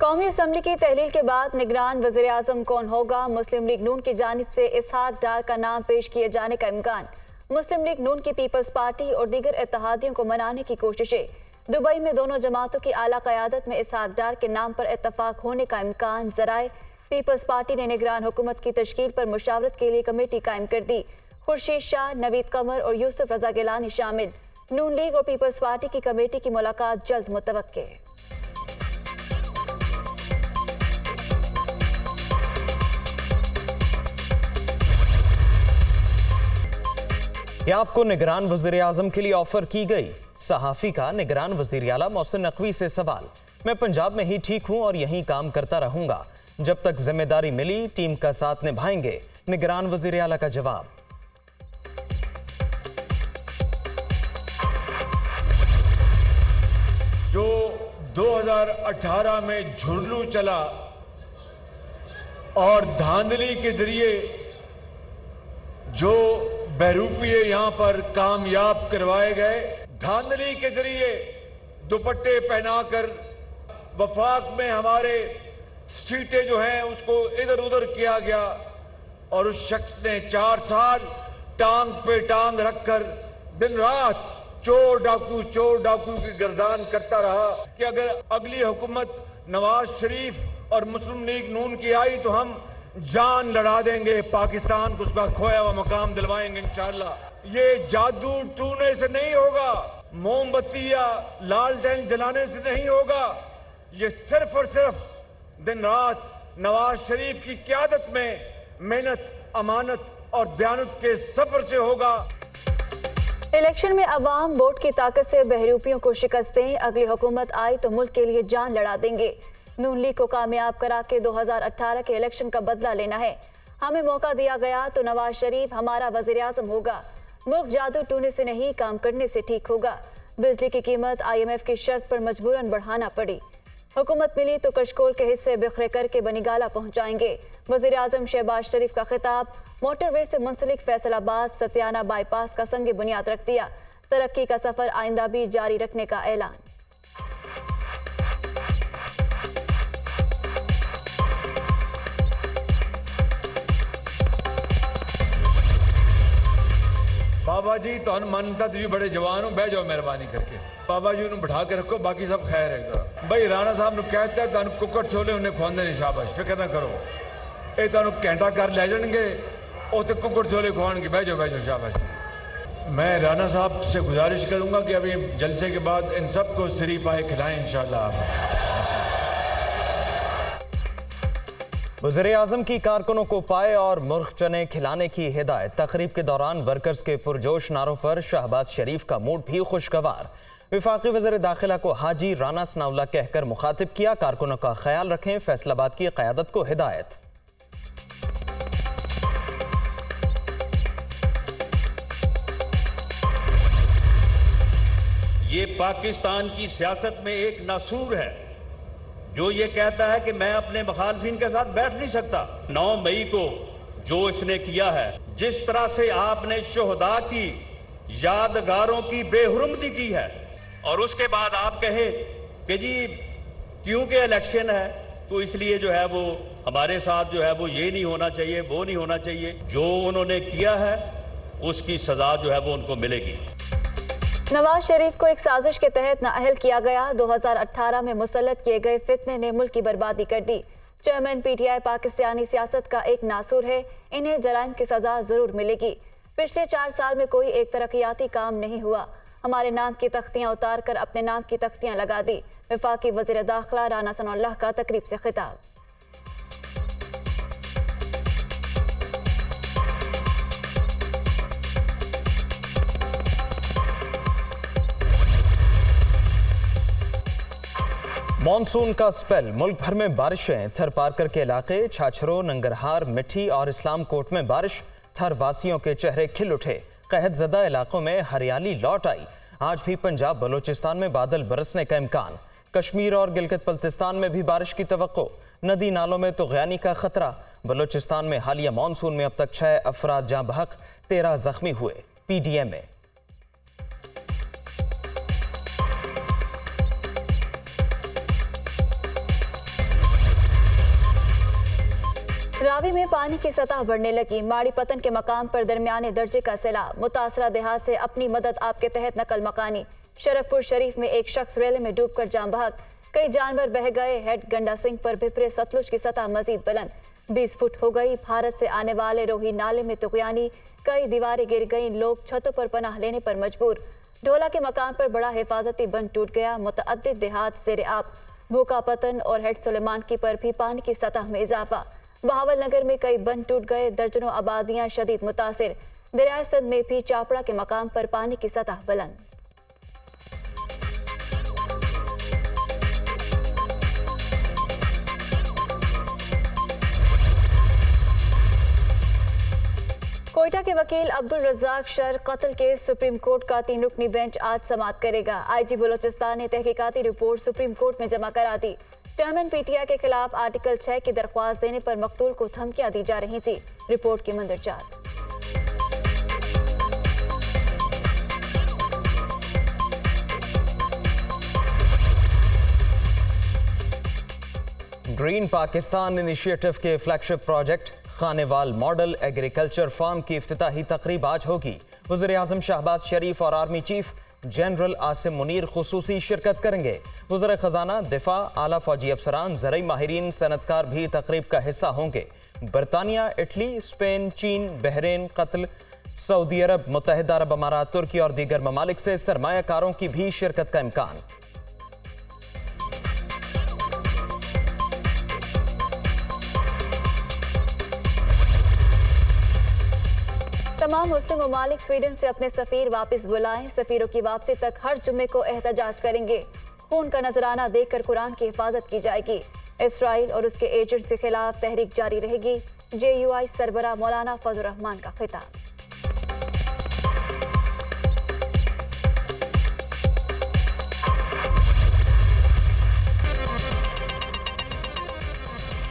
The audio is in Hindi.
कौमी असम्बली की तहलील के बाद निगरान वज़ीर आज़म कौन होगा? मुस्लिम लीग नून की जानिब से इसहाक डार का नाम पेश किए जाने का इम्कान। मुस्लिम लीग नून की पीपल्स पार्टी और दीगर इत्तेहादियों को मनाने की कोशिशें। दुबई में दोनों जमातों की आला क़यादत में इसहाक डार के नाम पर इत्तफाक होने का इम्कान। ज़राए पीपल्स पार्टी ने निगरान हुकूमत की तश्कील पर मुशावरत के लिए कमेटी कायम कर दी। खुर्शीद शाह, नवीद कमर और यूसुफ रजा गिलानी शामिल। नून लीग और पीपल्स पार्टी की कमेटी की मुलाकात जल्द मुतवक्के। क्या आपको निगरान वज़ीर आज़म के लिए ऑफर की गई? सहाफ़ी का निगरान वज़ीर आला मोहसिन नकवी से सवाल। मैं पंजाब में ही ठीक हूं और यहीं काम करता रहूंगा। जब तक जिम्मेदारी मिली टीम का साथ निभाएंगे, निगरान वज़ीर आला का जवाब। जो 2018 में झुरलू चला और धांधली के जरिए जो बहरूपिये यहां पर कामयाब करवाए गए, धांधली के जरिए दुपट्टे पहनाकर वफाक में हमारे सीटें जो हैं उसको इधर उधर किया गया और उस शख्स ने 4 साल टांग पे टांग रखकर दिन रात चोर डाकू की गर्दान करता रहा कि अगर अगली हुकूमत नवाज शरीफ और मुस्लिम लीग नून की आई तो हम जान लड़ा देंगे, पाकिस्तान को उसका खोया हुआ मकाम दिलवाएंगे इंशाअल्लाह। ये जादू टूने से नहीं होगा, मोमबत्ती या लालटेन जलाने से नहीं होगा, ये सिर्फ और सिर्फ दिन रात नवाज शरीफ की क़यादत में मेहनत, अमानत और दयानत के सफर से होगा। इलेक्शन में अवाम वोट की ताकत से बहरूपियों को शिकस्त दें। अगली हुकूमत आई तो मुल्क के लिए जान लड़ा देंगे। नून लीग को कामयाब करा के 2018 के इलेक्शन का बदला लेना है। हमें मौका दिया गया तो नवाज शरीफ हमारा वज़ीर आज़म होगा। मुल्क जादू टूने से नहीं, काम करने से ठीक होगा। बिजली की कीमत IMF की शर्त पर मजबूरन बढ़ाना पड़ी। हुकूमत मिली तो कशकोल के हिस्से बिखरे करके बनीगाला पहुंचाएंगे। वज़ीर आज़म शहबाज शरीफ का खिताब। मोटरवे से मुंसलिक फैसलाबाद सत्याना बाईपास का संग बुनियाद रख दिया। तरक्की का सफर आइंदा भी जारी रखने का ऐलान। बाबा जी तो मानता तुझे बड़े जवान हो, बह जाओ मेहरबानी करके। बाबा जी बिठा के रखो, बाकी सब खैर है। भाई राणा साहब ने कहता है तुम कुकर छोले उन्हें खुआंदे नहीं, शाबाश, फिक्र ना करो। ये तुम घंटा कर ले जाएंगे उत कुकर छोले खुआएंगे, बह जाओ शाबाश। मैं राणा साहब से गुजारिश करूंगा कि अभी जलसे के बाद इन सबको सिरी पाए खिलाएं इंशाल्लाह। वज़ीर आज़म की कारकुनों को पाए और मुर्ख चने खिलाने की हिदायत। तकरीब के दौरान वर्कर्स के पुरजोश नारों पर शहबाज शरीफ का मूड भी खुशगवार। वफाकी वज़ीर दाखिला को हाजी राना सनाउल्लाह कहकर मुखातिब किया। कारकुनों का ख्याल रखें, फैसलाबाद की क़यादत को हिदायत। ये पाकिस्तान की सियासत में एक नासूर है जो ये कहता है कि मैं अपने मुखालफिन के साथ बैठ नहीं सकता। 9 मई को जो इसने किया है, जिस तरह से आपने शोहदा की यादगारों की बेहुरमती की है और उसके बाद आप कहे कि जी क्योंकि इलेक्शन है तो इसलिए जो है वो हमारे साथ जो है वो ये नहीं होना चाहिए, वो नहीं होना चाहिए। जो उन्होंने किया है उसकी सजा जो है वो उनको मिलेगी। नवाज शरीफ को एक साजिश के तहत नाअहल किया गया। 2018 में मुसल्लत किए गए फितने ने मुल्क की बर्बादी कर दी। चेयरमैन PTI पाकिस्तानी सियासत का एक नासूर है। इन्हें जराइम की सजा जरूर मिलेगी। पिछले 4 साल में कोई एक तरक्याती काम नहीं हुआ। हमारे नाम की तख्तियां उतार कर अपने नाम की तख्तियां लगा दी। वफाकी वज़ीर दाखिला राना सनाउल्लाह का तकरीब से खिताब। मॉनसून का स्पेल। मुल्क भर में बारिशें। थर पारकर के इलाके छाछरो, नंगरहार, मिठी और इस्लाम कोट में बारिश। थर वासियों के चेहरे खिल उठे। कहत ज़दा इलाकों में हरियाली लौट आई। आज भी पंजाब बलोचिस्तान में बादल बरसने का इम्कान। कश्मीर और गिलगित बल्तिस्तान में भी बारिश की तवक्को। नदी नालों में तुग़यानी का खतरा। बलोचिस्तान में हालिया मानसून में अब तक 6 अफराद जाँ बहक, 13 जख्मी हुए। PDM में रावी में पानी की सतह बढ़ने लगी। माड़ी पतन के मकाम पर दरमियाने दर्जे का सैलाब। मुतासरा देहात से अपनी मदद आपके तहत नकल मकानी। शरफपुर शरीफ में एक शख्स रेले में डूबकर जान बहक। कई जानवर बह गए। हेड गंडा सिंह पर भिपरे सतलुज की सतह मजीद बुलंद 20 फुट हो गई। भारत से आने वाले रोही नाले में तुगयानी। कई दीवारें गिर गई। लोग छतों पर पनाह लेने पर मजबूर। ढोला के मकान पर बड़ा हिफाजती बंद टूट गया। मुतअद्दिद देहात जेर आब। भूखा पतन और हेड सुलेमान की पर भी पानी की सतह में इजाफा। बहावल नगर में कई बंद टूट गए। दर्जनों आबादियां शदीद मुतासिर। दरिया सिंध में भी चापड़ा के मकाम पर पानी की सतह बुलंद। कोयटा के वकील अब्दुल रज़ाक शर कत्ल केस सुप्रीम कोर्ट का 3 रुकनी बेंच आज समाअत करेगा। आईजी बलोचिस्तान ने तहकीकाती रिपोर्ट सुप्रीम कोर्ट में जमा करा दी। चेयरमैन पीटीआई के खिलाफ आर्टिकल 6 की दरख्वास्त देने पर मकतूल को धमकियां दी जा रही थी। रिपोर्ट की मंजूर। ग्रीन पाकिस्तान इनिशिएटिव के flagship project Khanewal model agriculture farm की इफ्तिताही तकरीब आज होगी। वज़ीर-ए-आज़म शहबाज शरीफ और army chief general Asim Munir खुसूसी शिरकत करेंगे। वज़ीर खजाना, दिफा, आला फौजी अफसरान, ज़रई माहिरीन, सनतकार भी तकरीब का हिस्सा होंगे। बरतानिया, इटली, स्पेन, चीन, बहरीन, कतर, सऊदी अरब, मुत्तहिदा अरब अमारात, तुर्की और दीगर ममालिक से सरमायाकारों की भी शिरकत का इम्कान। तमाम मुस्लिम ममालिक स्वीडन से अपने सफीर वापस बुलाएं। सफीरों की वापसी तक हर जुम्मे को एहतजाज करेंगे। खून का नजराना देखकर कुरान की हिफाजत की जाएगी। इसराइल और उसके एजेंट के खिलाफ तहरीक जारी रहेगी। JUI सरबरा मौलाना फजल रहमान का खिताब।